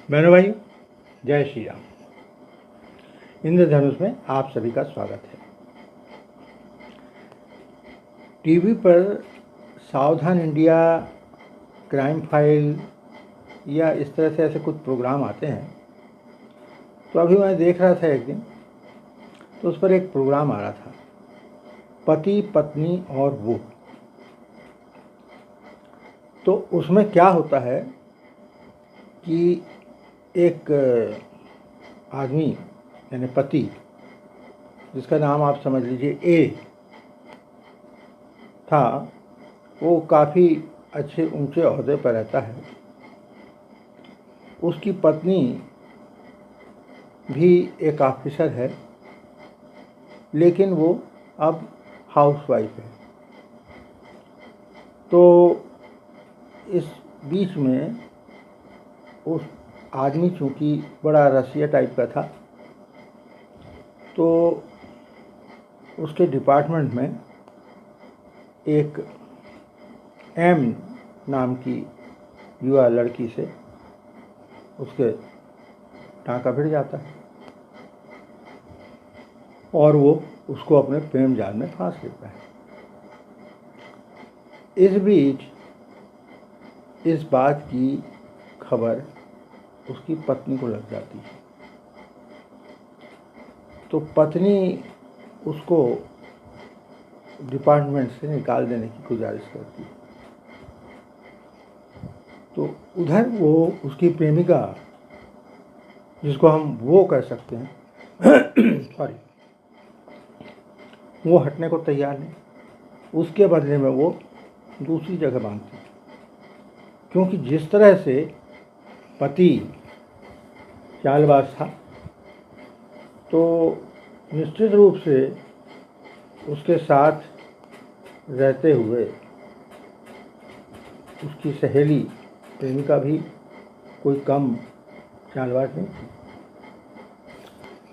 बहनों भाई, जय श्री राम। इंद्रधनुष में आप सभी का स्वागत है। टीवी पर सावधान इंडिया, क्राइम फाइल या इस तरह से ऐसे कुछ प्रोग्राम आते हैं। तो अभी मैं देख रहा था एक दिन, तो उस पर एक प्रोग्राम आ रहा था, पति पत्नी और वो। तो उसमें क्या होता है कि एक आदमी यानी पति, जिसका नाम आप समझ लीजिए ए था, वो काफ़ी अच्छे ऊंचे ओहदे पर रहता है। उसकी पत्नी भी एक ऑफिसर है, लेकिन वो अब हाउसवाइफ है। तो इस बीच में उस आदमी चूँकि बड़ा रसिया टाइप का था, तो उसके डिपार्टमेंट में एक एम नाम की युवा लड़की से उसके टाँका भिड़ जाता है और वो उसको अपने प्रेम जाल में फांस लेता है। इस बीच इस बात की खबर उसकी पत्नी को लग जाती है। तो पत्नी उसको डिपार्टमेंट से निकाल देने की गुजारिश करती है। तो उधर वो उसकी प्रेमिका, जिसको हम वो कह सकते हैं सॉरी, वो हटने को तैयार नहीं। उसके बदले में वो दूसरी जगह बांधती है, क्योंकि जिस तरह से पति चालबाज था, तो निश्चित रूप से उसके साथ रहते हुए उसकी सहेली प्रेमिका भी कोई कम चालबाज नहीं थी।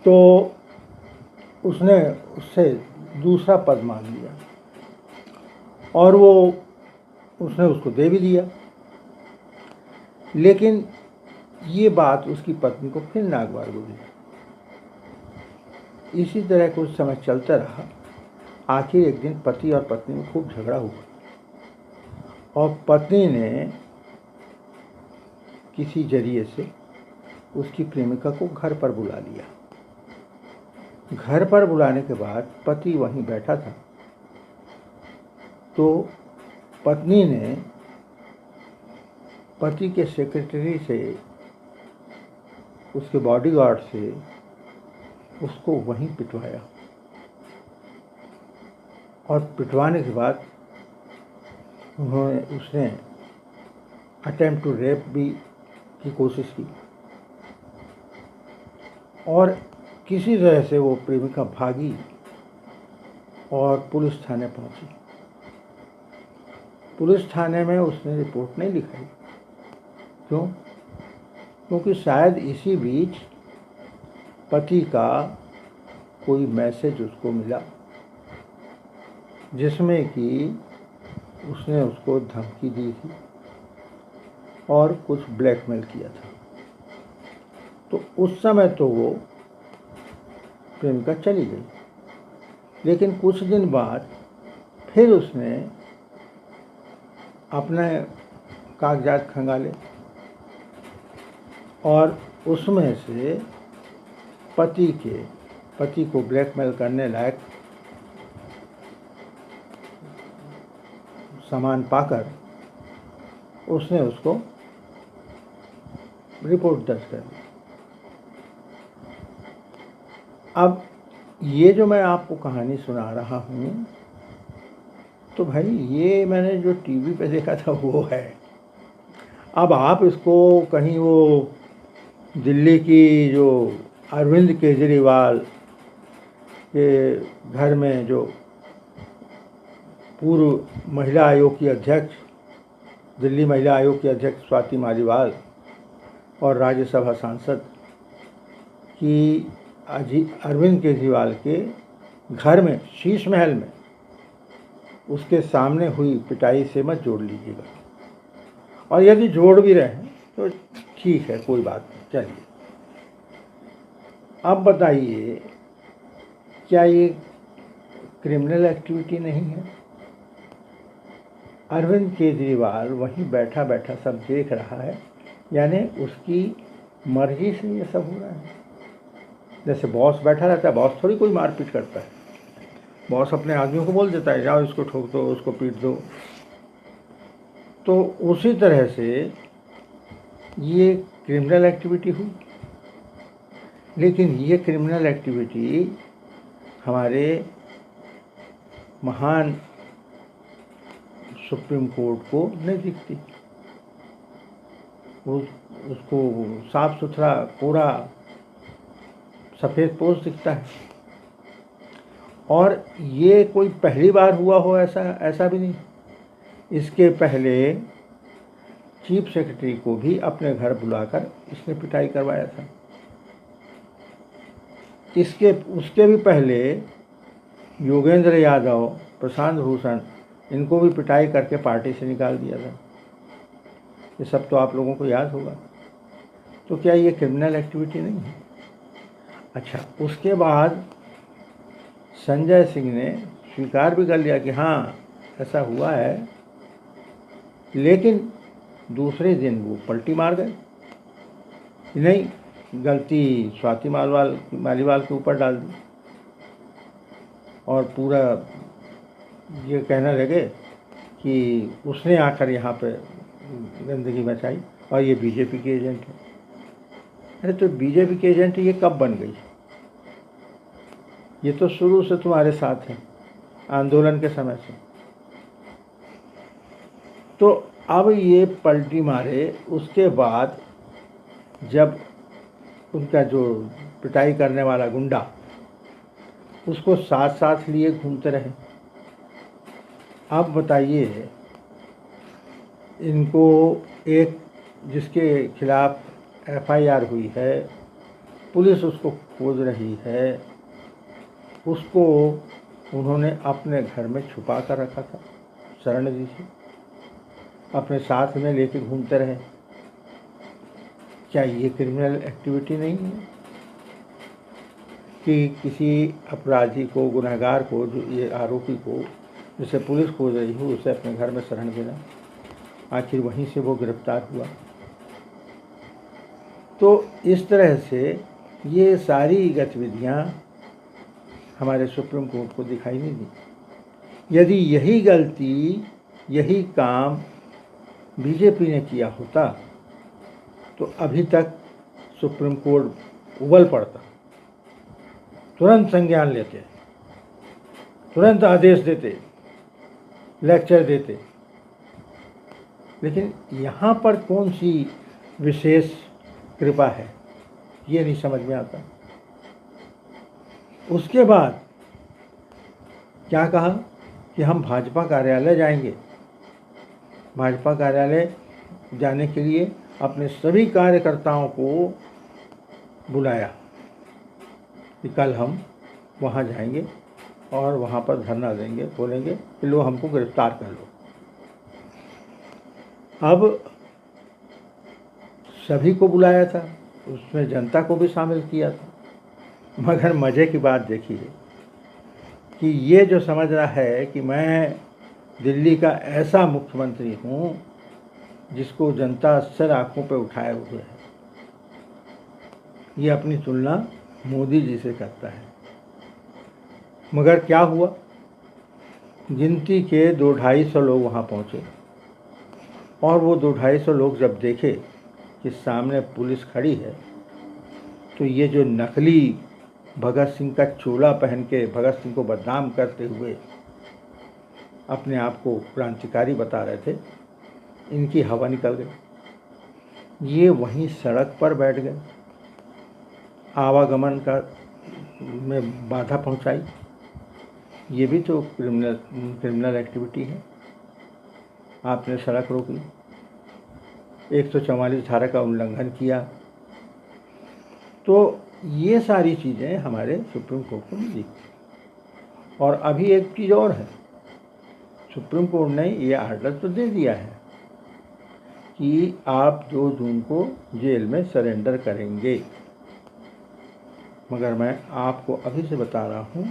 तो उसने उससे दूसरा पद मांग लिया और उसने उसको दे भी दिया। लेकिन ये बात उसकी पत्नी को फिर नागवार गुजरी। इसी तरह कुछ समय चलता रहा। आखिर एक दिन पति और पत्नी में खूब झगड़ा हुआ और पत्नी ने किसी जरिए से उसकी प्रेमिका को घर पर बुला लिया। घर पर बुलाने के बाद पति वहीं बैठा था, तो पत्नी ने पति के सेक्रेटरी से, उसके बॉडीगार्ड से उसको वहीं पिटवाया और पिटवाने के बाद उसने अटेम्प्ट टू रेप भी की कोशिश की और किसी तरह से वो प्रेमिका भागी और पुलिस थाने पहुंची। पुलिस थाने में उसने रिपोर्ट नहीं लिखाई। क्यों? क्योंकि शायद इसी बीच पति का कोई मैसेज उसको मिला, जिसमें कि उसने उसको धमकी दी थी और कुछ ब्लैकमेल किया था। तो उस समय तो वो प्रेमिका चली गई, लेकिन कुछ दिन बाद फिर उसने अपने कागजात खंगाले और उसमें से पति को ब्लैकमेल करने लायक सामान पाकर उसने उसको रिपोर्ट दर्ज कर दी। अब ये जो मैं आपको कहानी सुना रहा हूँ, तो भाई ये मैंने जो टीवी पे देखा था वो है। अब आप इसको कहीं वो दिल्ली की जो अरविंद केजरीवाल के घर में जो पूर्व महिला आयोग की अध्यक्ष, दिल्ली महिला आयोग की अध्यक्ष स्वाति मालीवाल और राज्यसभा सांसद की अरविंद केजरीवाल के घर में शीश महल में उसके सामने हुई पिटाई से मत जोड़ लीजिएगा। और यदि जोड़ भी रहे हैं तो ठीक है, कोई बात नहीं, चलिए। अब बताइए, क्या ये क्रिमिनल एक्टिविटी नहीं है? अरविंद केजरीवाल वहीं बैठा बैठा सब देख रहा है, यानी उसकी मर्जी से ये सब हो रहा है। जैसे बॉस बैठा रहता है, बॉस थोड़ी कोई मारपीट करता है। बॉस अपने आदमियों को बोल देता है, जाओ इसको ठोक दो, उसको पीट दो। तो उसी तरह से ये क्रिमिनल एक्टिविटी हुई। लेकिन ये क्रिमिनल एक्टिविटी हमारे महान सुप्रीम कोर्ट को नहीं दिखती। उसको साफ सुथरा पूरा सफ़ेद पोस्ट दिखता है। और ये कोई पहली बार हुआ हो ऐसा भी नहीं। इसके पहले चीफ सेक्रेटरी को भी अपने घर बुलाकर इसने पिटाई करवाया था। उसके भी पहले योगेंद्र यादव, प्रशांत भूषण, इनको भी पिटाई करके पार्टी से निकाल दिया था। ये सब तो आप लोगों को याद होगा। तो क्या ये क्रिमिनल एक्टिविटी नहीं है? अच्छा, उसके बाद संजय सिंह ने स्वीकार भी कर लिया कि हाँ ऐसा हुआ है, लेकिन दूसरे दिन वो पलटी मार गए। नहीं, गलती स्वाति मालीवाल के ऊपर डाल दी और पूरा ये कहने लगे कि उसने आकर यहाँ पे गंदगी मचाई और ये बीजेपी के एजेंट है। अरे तो बीजेपी के एजेंट ये कब बन गई? ये तो शुरू से तुम्हारे साथ है, आंदोलन के समय से। तो अब ये पलटी मारे, उसके बाद जब उनका जो पिटाई करने वाला गुंडा, उसको साथ साथ लिए घूमते रहे। अब बताइए, इनको एक जिसके खिलाफ एफआईआर हुई है, पुलिस उसको खोज रही है, उसको उन्होंने अपने घर में छुपा कर रखा था, शरण दी थी, अपने साथ में लेके घूमते रहे। क्या ये क्रिमिनल एक्टिविटी नहीं है कि किसी अपराधी को, गुनहगार को, जो ये आरोपी को जिसे पुलिस खोज रही हो, उसे अपने घर में शरण देना? आखिर वहीं से वो गिरफ्तार हुआ। तो इस तरह से ये सारी गतिविधियां हमारे सुप्रीम कोर्ट को दिखाई नहीं दी। यदि यही गलती, यही काम बीजेपी ने किया होता तो अभी तक सुप्रीम कोर्ट उबल पड़ता, तुरंत संज्ञान लेते, तुरंत आदेश देते, लेक्चर देते। लेकिन यहाँ पर कौन सी विशेष कृपा है, ये नहीं समझ में आता। उसके बाद क्या कहा कि हम भाजपा कार्यालय जाएंगे। भाजपा कार्यालय जाने के लिए अपने सभी कार्यकर्ताओं को बुलाया कि कल हम वहाँ जाएंगे और वहाँ पर धरना देंगे, बोलेंगे कि लो हमको गिरफ्तार कर लो। अब सभी को बुलाया था, उसमें जनता को भी शामिल किया था। मगर मज़े की बात देखिए कि ये जो समझ रहा है कि मैं दिल्ली का ऐसा मुख्यमंत्री हूँ जिसको जनता अक्सर आंखों पे उठाए हुए है, ये अपनी तुलना मोदी जी से करता है। मगर क्या हुआ, गिनती के 200-250 लोग वहाँ पहुँचे और वो 200-250 लोग जब देखे कि सामने पुलिस खड़ी है, तो ये जो नकली भगत सिंह का चोला पहन के भगत सिंह को बदनाम करते हुए अपने आप को क्रांतिकारी बता रहे थे, इनकी हवा निकल गई। ये वहीं सड़क पर बैठ गए, आवागमन का में बाधा पहुंचाई। ये भी तो क्रिमिनल एक्टिविटी है। आपने सड़क रोकी, 144 धारा का उल्लंघन किया। तो ये सारी चीज़ें हमारे सुप्रीम कोर्ट को मिली। और अभी एक चीज़ और है, सुप्रीम कोर्ट ने ये आर्डर तो दे दिया है कि आप 2 जून को जेल में सरेंडर करेंगे, मगर मैं आपको अभी से बता रहा हूँ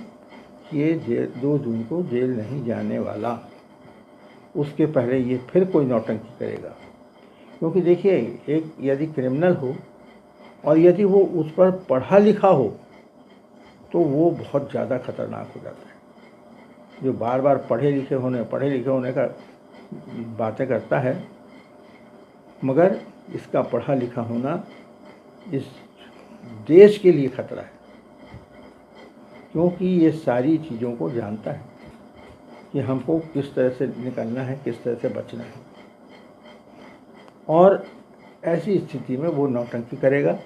कि ये 2 जून को जेल नहीं जाने वाला। उसके पहले ये फिर कोई नौटंकी करेगा, क्योंकि देखिए, एक यदि क्रिमिनल हो और यदि वो उस पर पढ़ा लिखा हो तो वो बहुत ज़्यादा खतरनाक हो जाता है। जो बार बार पढ़े लिखे होने का बातें करता है, मगर इसका पढ़ा लिखा होना इस देश के लिए खतरा है, क्योंकि ये सारी चीज़ों को जानता है कि हमको किस तरह से निकलना है, किस तरह से बचना है। और ऐसी स्थिति में वो नौटंकी करेगा,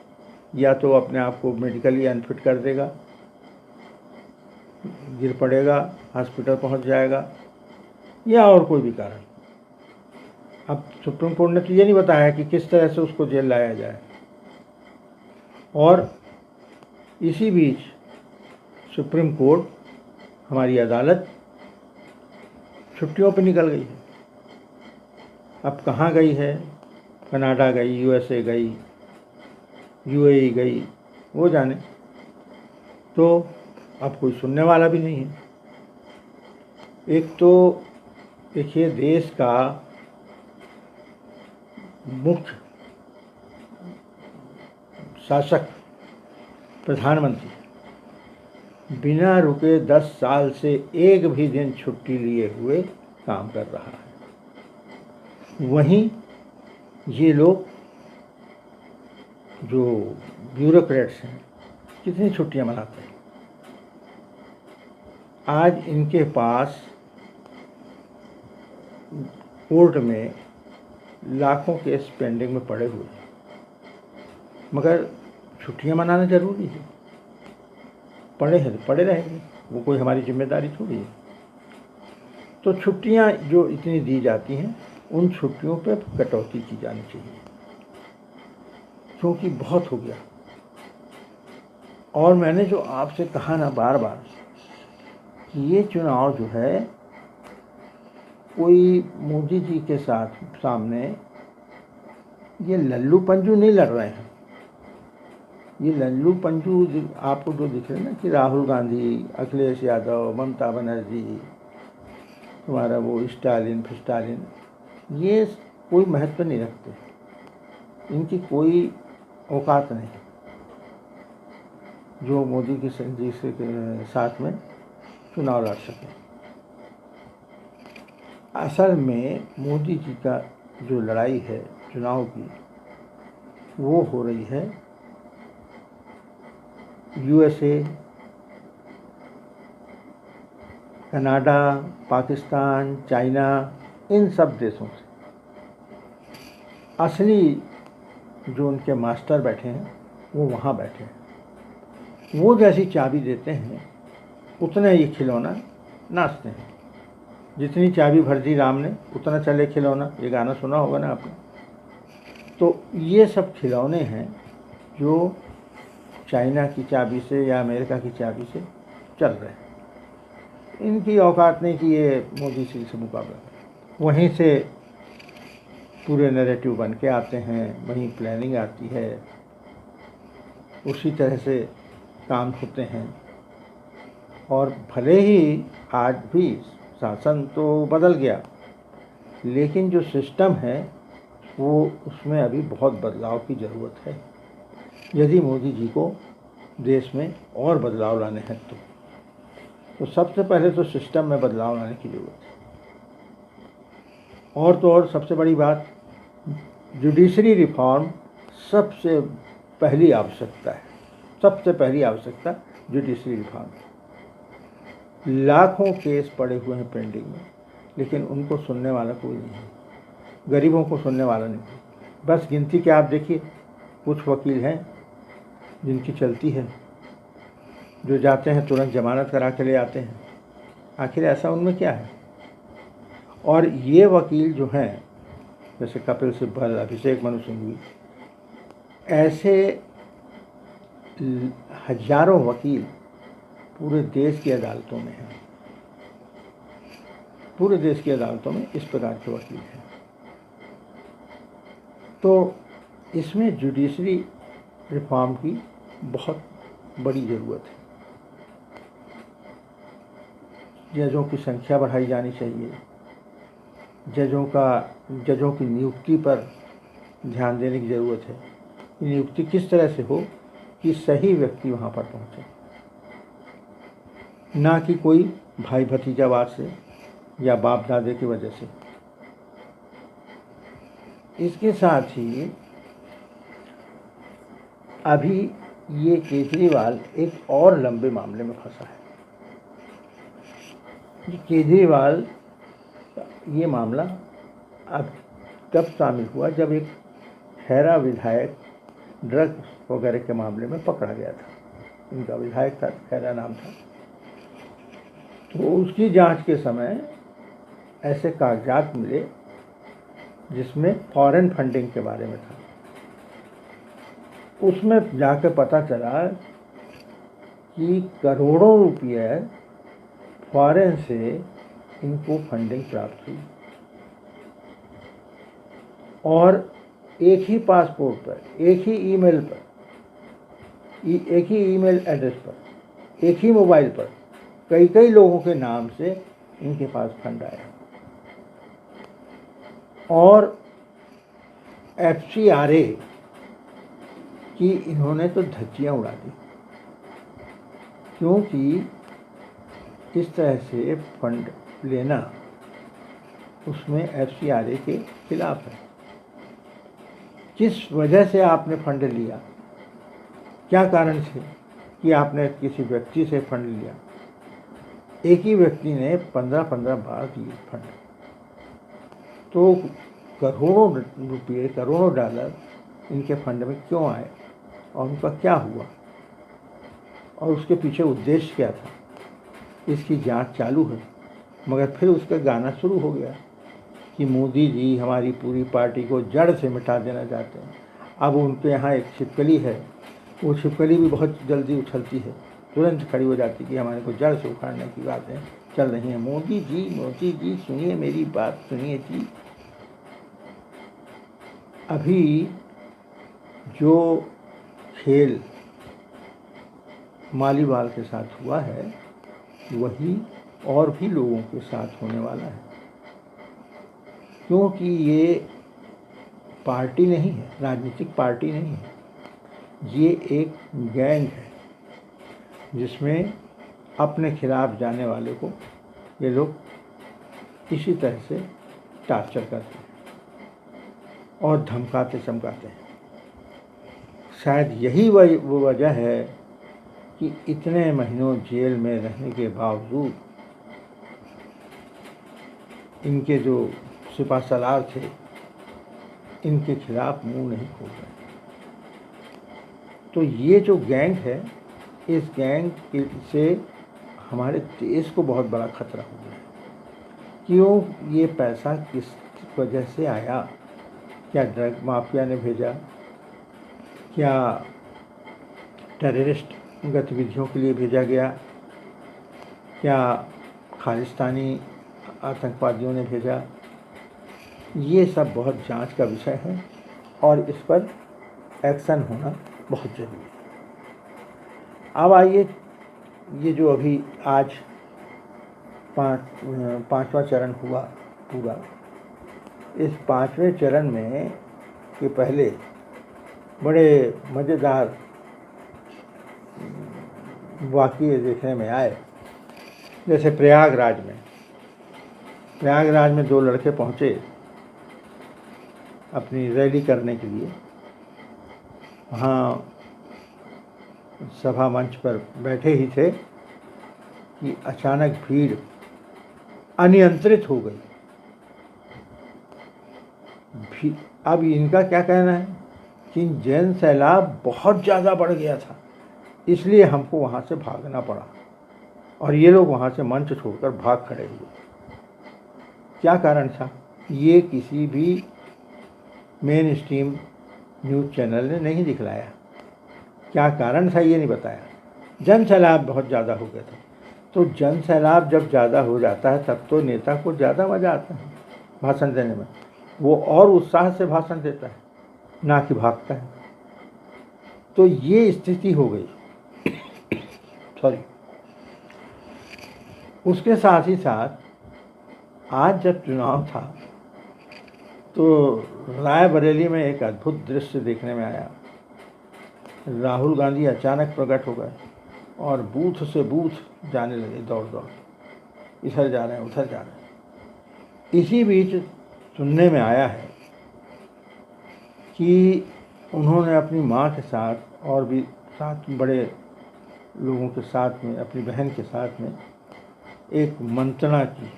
या तो अपने आप को मेडिकली अनफिट कर देगा, गिर पड़ेगा, हॉस्पिटल पहुंच जाएगा, या और कोई भी कारण। अब सुप्रीम कोर्ट ने तो ये नहीं बताया कि किस तरह से उसको जेल लाया जाए। और इसी बीच सुप्रीम कोर्ट, हमारी अदालत, छुट्टियों पर निकल गई है। अब कहाँ गई है? कनाडा गई, यूएसए गई, यूएई गई, वो जाने। तो अब कोई सुनने वाला भी नहीं है। एक तो देखिए, देश का मुख्य शासक प्रधानमंत्री बिना रुके 10 साल से एक भी दिन छुट्टी लिए हुए काम कर रहा है। वहीं ये लोग जो ब्यूरोक्रेट्स हैं, कितनी छुट्टियां मनाते हैं। आज इनके पास कोर्ट में लाखों केस पेंडिंग में पड़े हुए हैं, मगर छुट्टियां मनाना जरूरी है। पड़े हैं तो पड़े रहेंगे, वो कोई हमारी जिम्मेदारी थोड़ी है। तो छुट्टियां जो इतनी दी जाती हैं, उन छुट्टियों पे कटौती की जानी चाहिए, क्योंकि बहुत हो गया। और मैंने जो आपसे कहा ना बार बार कि ये चुनाव जो है, कोई मोदी जी के सामने ये लल्लू पंजू नहीं लड़ रहे हैं। ये लल्लू पंजू आपको जो दिख रहे हैं ना, कि राहुल गांधी, अखिलेश यादव, ममता बनर्जी, तुम्हारा वो स्टालिन फिस्टालिन, ये कोई महत्व नहीं रखते, इनकी कोई औकात नहीं जो मोदी जी के साथ में चुनाव लड़ सके। असल में मोदी जी का जो लड़ाई है चुनाव की, वो हो रही है यूएसए, कनाडा, पाकिस्तान, चाइना, इन सब देशों से। असली जो उनके मास्टर बैठे हैं वो वहाँ बैठे हैं। वो जैसी चाबी देते हैं उतने ये खिलौना नाचते हैं। जितनी चाबी भर दी राम ने उतना चले खिलौना, ये गाना सुना होगा ना आपने। तो ये सब खिलौने हैं जो चाइना की चाबी से या अमेरिका की चाबी से चल रहे हैं। इनकी औकात नहीं कि ये मोदी जी से मुकाबला करें। वहीं से पूरे नैरेटिव बन के आते हैं, वहीं प्लानिंग आती है, उसी तरह से काम होते हैं। और भले ही आज भी शासन तो बदल गया, लेकिन जो सिस्टम है वो, उसमें अभी बहुत बदलाव की ज़रूरत है, यदि मोदी जी को देश में और बदलाव लाने हैं तो सबसे पहले तो सिस्टम में बदलाव लाने की ज़रूरत है। और तो और सबसे बड़ी बात, जुडिशरी रिफॉर्म सबसे पहली आवश्यकता है। सबसे पहली आवश्यकता जुडिशरी रिफॉर्म। लाखों केस पड़े हुए हैं पेंडिंग में, लेकिन उनको सुनने वाला कोई नहीं है, गरीबों को सुनने वाला नहीं। बस गिनती के आप देखिए, कुछ वकील हैं जिनकी चलती है, जो जाते हैं तुरंत जमानत करा के ले आते हैं। आखिर ऐसा उनमें क्या है? और ये वकील जो हैं, जैसे कपिल सिब्बल, अभिषेक मनु सिंघवी, ऐसे हजारों वकील पूरे देश की अदालतों में हैं। पूरे देश की अदालतों में इस प्रकार के वकील हैं। तो इसमें जुडिशरी रिफॉर्म की बहुत बड़ी ज़रूरत है। जजों की संख्या बढ़ाई जानी चाहिए, जजों की नियुक्ति पर ध्यान देने की ज़रूरत है। नियुक्ति किस तरह से हो कि सही व्यक्ति वहाँ पर पहुँचे, ना कि कोई भाई भतीजावाद से या बाप दादे की वजह से। इसके साथ ही अभी ये केजरीवाल एक और लंबे मामले में फंसा है। ये केजरीवाल ये मामला अब तब शामिल हुआ जब एक खैरा विधायक ड्रग्स वगैरह के मामले में पकड़ा गया था। उनका विधायक था, खैरा नाम था। तो उसकी जांच के समय ऐसे कागजात मिले जिसमें फॉरेन फंडिंग के बारे में था। उसमें जाकर पता चला कि करोड़ों रुपये फॉरेन से इनको फंडिंग प्राप्त हुई और एक ही पासपोर्ट पर, एक ही ईमेल पर, एक ही ईमेल एड्रेस पर, एक ही मोबाइल पर कई कई लोगों के नाम से इनके पास फंड आया। और FCRA की इन्होंने तो धज्जियां उड़ा दी, क्योंकि इस तरह से फंड लेना उसमें FCRA के खिलाफ है। किस वजह से आपने फंड लिया, क्या कारण से कि आपने किसी व्यक्ति से फंड लिया? एक ही व्यक्ति ने 15-15 बार दिए फंड, तो करोड़ों रुपये, करोड़ों डॉलर इनके फंड में क्यों आए और उनका क्या हुआ और उसके पीछे उद्देश्य क्या था? इसकी जांच चालू है। मगर फिर उसका गाना शुरू हो गया कि मोदी जी हमारी पूरी पार्टी को जड़ से मिटा देना चाहते हैं। अब उनके यहाँ एक छिपकली है, वो छिपकली भी बहुत जल्दी उछलती है, तुरंत खड़ी हो जाती कि हमारे को जड़ से उखाड़ने की बातें चल रही हैं। मोदी जी सुनिए, मेरी बात सुनिए जी। अभी जो खेल मालीवाल के साथ हुआ है वही और भी लोगों के साथ होने वाला है, क्योंकि ये पार्टी नहीं है, राजनीतिक पार्टी नहीं है, ये एक गैंग है जिसमें अपने खिलाफ जाने वाले को ये लोग इसी तरह से टार्चर करते हैं और धमकाते चमकाते हैं। शायद यही वो वजह है कि इतने महीनों जेल में रहने के बावजूद इनके जो सिपासलार थे इनके खिलाफ मुंह नहीं खोल रहे। तो ये जो गैंग है, इस गैंग से हमारे देश को बहुत बड़ा खतरा हो गया है। क्यों? ये पैसा किस वजह से आया? क्या ड्रग माफिया ने भेजा? क्या टेररिस्ट गतिविधियों के लिए भेजा गया? क्या खालिस्तानी आतंकवादियों ने भेजा? ये सब बहुत जांच का विषय है और इस पर एक्शन होना बहुत ज़रूरी है। अब आइए, ये जो अभी आज पाँचवा चरण हुआ पूरा, इस 5वें चरण में के पहले बड़े मज़ेदार वाक़ये देखने में आए। जैसे प्रयागराज में 2 लड़के पहुँचे अपनी रैली करने के लिए। वहाँ सभा मंच पर बैठे ही थे कि अचानक भीड़ अनियंत्रित हो गई। अब इनका क्या कहना है कि जन सैलाब बहुत ज़्यादा बढ़ गया था, इसलिए हमको वहाँ से भागना पड़ा और ये लोग वहाँ से मंच छोड़कर भाग खड़े हुए। क्या कारण था? ये किसी भी मेन स्ट्रीम न्यूज़ चैनल ने नहीं दिखलाया। क्या कारण था ये नहीं बताया। जन सैलाब बहुत ज़्यादा हो गया था। तो जन सैलाब जब ज़्यादा हो जाता है तब तो नेता को ज़्यादा मज़ा आता है भाषण देने में, वो और उत्साह से भाषण देता है। ना कि भागता है। तो ये स्थिति हो गई। सॉरी। उसके साथ ही साथ आज जब चुनाव था तो रायबरेली में एक अद्भुत दृश्य देखने में आया। राहुल गांधी अचानक प्रकट हो गए और बूथ से बूथ जाने लगे दौड़ दौड़, इधर जा रहे हैं उधर जा रहे हैं। इसी बीच सुनने में आया है कि उन्होंने अपनी माँ के साथ और भी 7 बड़े लोगों के साथ में, अपनी बहन के साथ में एक मंत्रणा की,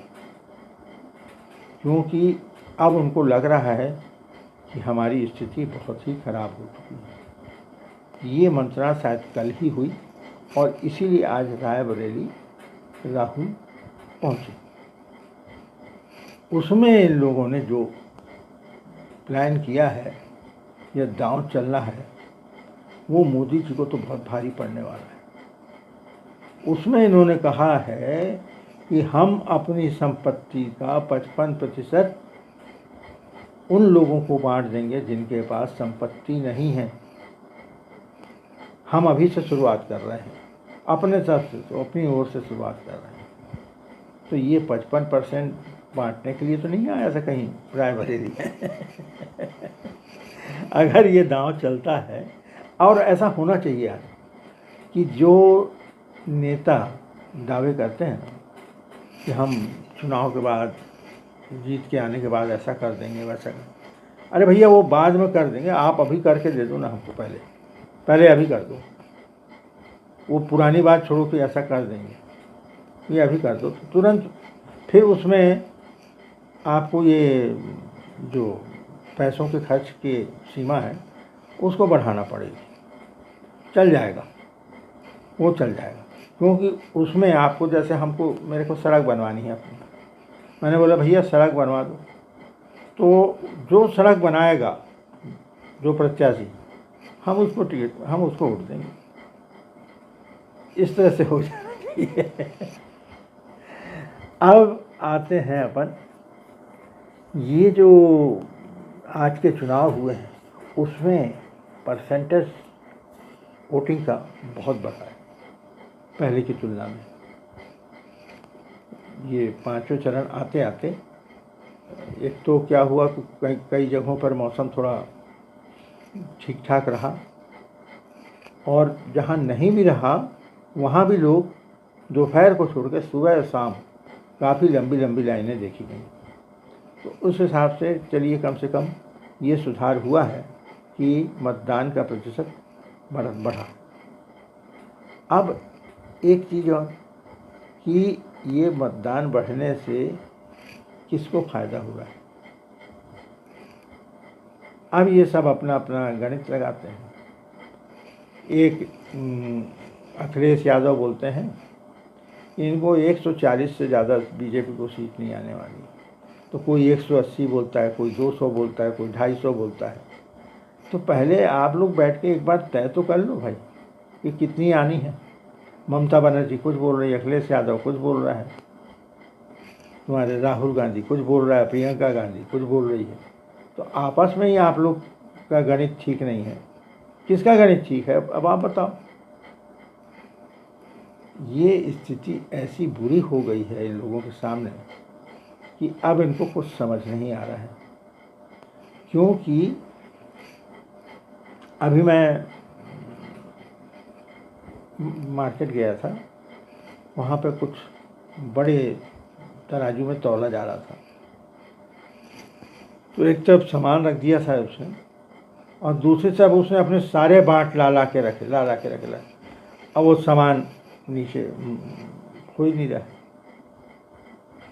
क्योंकि अब उनको लग रहा है कि हमारी स्थिति बहुत ही खराब हो चुकी है। ये मंत्रणा शायद कल ही हुई और इसीलिए आज रायबरेली राहुल पहुँचे। उसमें इन लोगों ने जो प्लान किया है, यह दांव चलना है, वो मोदी जी को तो बहुत भारी पड़ने वाला है। उसमें इन्होंने कहा है कि हम अपनी संपत्ति का 55% उन लोगों को बांट देंगे जिनके पास संपत्ति नहीं है। हम अभी से शुरुआत कर रहे हैं, अपने तरफ से, तो अपनी ओर से शुरुआत कर रहे हैं। तो ये 55% बांटने के लिए तो नहीं आया था कहीं रायबरेली में। अगर ये दांव चलता है, और ऐसा होना चाहिए आज, कि जो नेता दावे करते हैं कि हम चुनाव के बाद, जीत के आने के बाद ऐसा कर देंगे वैसा कर, अरे भैया वो बाद में कर देंगे, आप अभी करके दे दो ना हमको, पहले अभी कर दो। वो पुरानी बात छोड़ो कि ऐसा कर देंगे, ये अभी कर दो तो तुरंत। फिर उसमें आपको ये जो पैसों के खर्च की सीमा है उसको बढ़ाना पड़ेगी, चल जाएगा, वो चल जाएगा। क्योंकि उसमें आपको, जैसे मेरे को सड़क बनवानी है अपनी, मैंने बोला भैया सड़क बनवा दो, तो जो सड़क बनाएगा जो प्रत्याशी, हम उसको वोट देंगे। इस तरह से हो जाना चाहिए। अब आते हैं अपन, ये जो आज के चुनाव हुए हैं उसमें परसेंटेज वोटिंग का बहुत बढ़ा है पहले की तुलना में। ये 5वें चरण आते आते एक तो क्या हुआ कि कई जगहों पर मौसम थोड़ा ठीक ठाक रहा, और जहाँ नहीं भी रहा वहाँ भी लोग दोपहर को छोड़ के सुबह और शाम काफ़ी लंबी लंबी लाइनें देखी गई। तो उस हिसाब से चलिए कम से कम ये सुधार हुआ है कि मतदान का प्रतिशत बढ़ा। अब एक चीज़ और कि ये मतदान बढ़ने से किसको फ़ायदा हुआ है। अब ये सब अपना अपना गणित लगाते हैं। एक अखिलेश यादव बोलते हैं इनको 140 से ज़्यादा बीजेपी को सीट नहीं आने वाली, तो कोई 180 बोलता है, कोई 200 बोलता है, कोई 250 बोलता है। तो पहले आप लोग बैठ के एक बार तय तो कर लो भाई कि कितनी आनी है। ममता बनर्जी कुछ बोल रही है, अखिलेश यादव कुछ बोल रहा है, तुम्हारे राहुल गांधी कुछ बोल रहा है, प्रियंका गांधी कुछ बोल रही है। तो आपस में ही आप लोग का गणित ठीक नहीं है। किसका गणित ठीक है अब आप बताओ। ये स्थिति ऐसी बुरी हो गई है इन लोगों के सामने कि अब इनको कुछ समझ नहीं आ रहा है। क्योंकि अभी मैं मार्केट गया था, वहाँ पे कुछ बड़े तराजू में तौला जा रहा था। तो एक तरफ सामान रख दिया था उसने, और दूसरी तरफ उसने अपने सारे बाट ला के रखे। अब वो सामान नीचे हो ही नहीं रहा,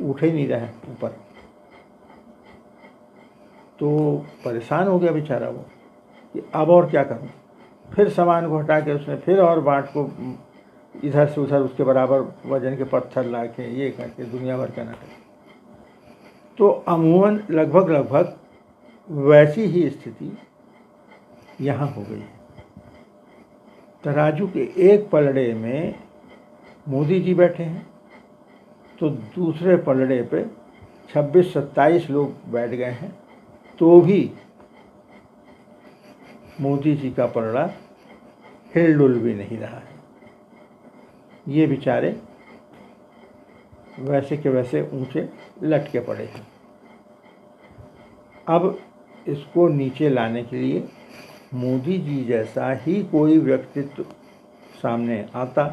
उठ ही नहीं रहा है ऊपर। तो परेशान हो गया बेचारा वो कि अब और क्या करूं। फिर सामान को हटा के उसने फिर और बाट को इधर से उधर उसके बराबर वजन के पत्थर ला के ये करके दुनिया भर का नाटक। तो अमूमन लगभग वैसी ही स्थिति यहाँ हो गई है। तराजू के एक पलड़े में मोदी जी बैठे हैं, तो दूसरे पलड़े पे 26-27 लोग बैठ गए हैं, तो भी मोदी जी का पलड़ा हिल-डुल भी नहीं रहा है। ये बेचारे वैसे के वैसे ऊंचे लटके पड़े हैं। अब इसको नीचे लाने के लिए मोदी जी जैसा ही कोई व्यक्तित्व सामने आता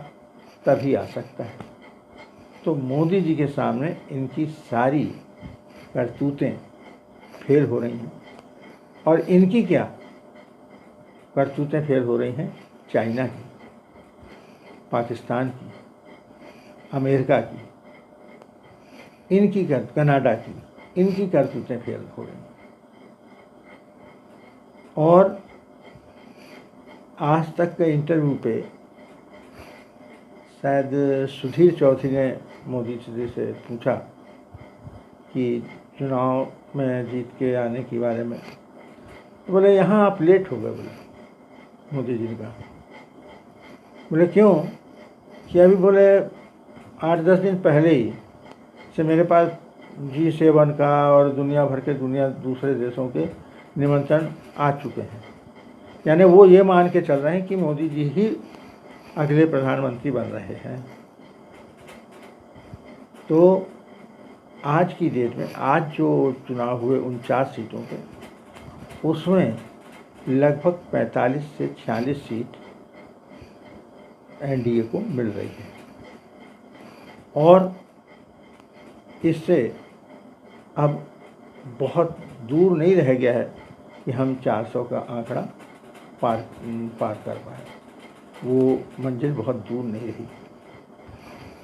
तभी आ सकता है। तो मोदी जी के सामने इनकी सारी करतूतें फेल हो रही हैं। और इनकी क्या करतूतें फेल हो रही हैं? चाइना की, पाकिस्तान की, अमेरिका की, इनकी कनाडा की, इनकी करतूतें फेल हो रही हैं। और आज तक के इंटरव्यू पे शायद सुधीर चौधरी ने मोदी जी से पूछा कि चुनाव में जीत के आने के बारे में, तो बोले यहाँ आप लेट हो गए। बोले मोदी जी ने कहा, बोले क्यों? कि अभी बोले 8-10 दिन पहले ही से मेरे पास G7 का और दुनिया भर के दूसरे देशों के निमंत्रण आ चुके हैं। यानी वो ये मान के चल रहे हैं कि मोदी जी ही अगले प्रधानमंत्री बन रहे हैं। तो आज की डेट में आज जो चुनाव हुए 49 सीटों के, उसमें लगभग 45 से 46 सीट एनडीए को मिल रही है। और इससे अब बहुत दूर नहीं रह गया है कि हम 400 का आंकड़ा पार कर पाए। वो मंजिल बहुत दूर नहीं रही।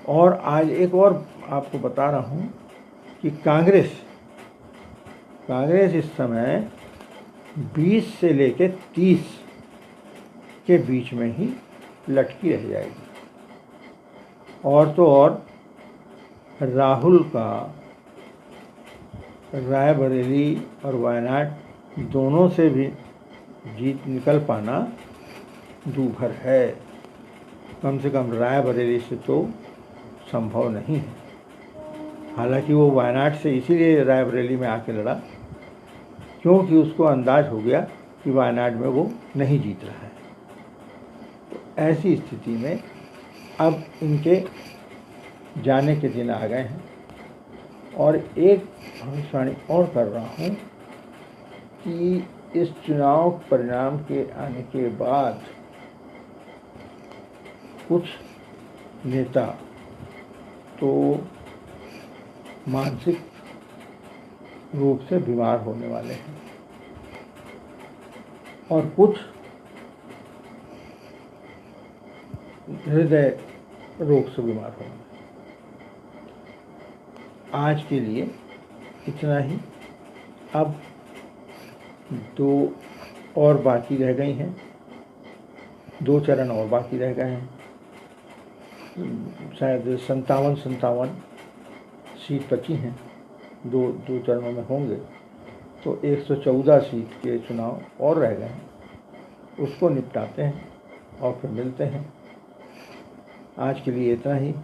और आज एक और आपको बता रहा हूँ कि कांग्रेस इस समय 20 से लेकर 30 के बीच में ही लटकी रह जाएगी। और तो और राहुल का रायबरेली और वायनाड दोनों से भी जीत निकल पाना दूभर है। कम से कम रायबरेली से तो संभव नहीं है। हालांकि वो वायनाड से इसीलिए रायबरेली में आके लड़ा क्योंकि उसको अंदाज हो गया कि वायनाड में वो नहीं जीत रहा है। तो ऐसी स्थिति में अब इनके जाने के दिन आ गए हैं। और एक भविष्यवाणी और कर रहा हूँ कि इस चुनाव परिणाम के आने के बाद कुछ नेता तो मानसिक रूप से बीमार होने वाले हैं और कुछ हृदय रोग से बीमार होंगे। आज के लिए इतना ही। अब 2 और बाकी रह गई हैं, 2 चरण और बाकी रह गए हैं। शायद 57 सीट बची हैं, 2 चरणों में होंगे। तो 114 सीट के चुनाव और रह गए हैं, उसको निपटाते हैं और फिर मिलते हैं। आज के लिए इतना ही।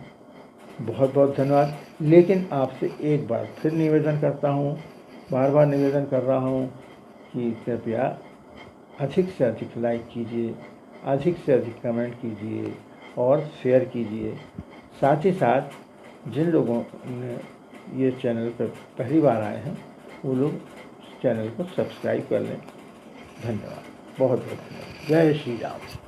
बहुत बहुत धन्यवाद। लेकिन आपसे एक बार फिर निवेदन करता हूँ, बार बार निवेदन कर रहा हूँ कि कृपया अधिक से अधिक लाइक कीजिए, अधिक से अधिक कमेंट कीजिए और शेयर कीजिए। साथ ही साथ जिन लोगों ने ये चैनल पर पहली बार आए हैं वो लोग चैनल को सब्सक्राइब कर लें। धन्यवाद, बहुत बहुत धन्यवाद। जय श्री राम।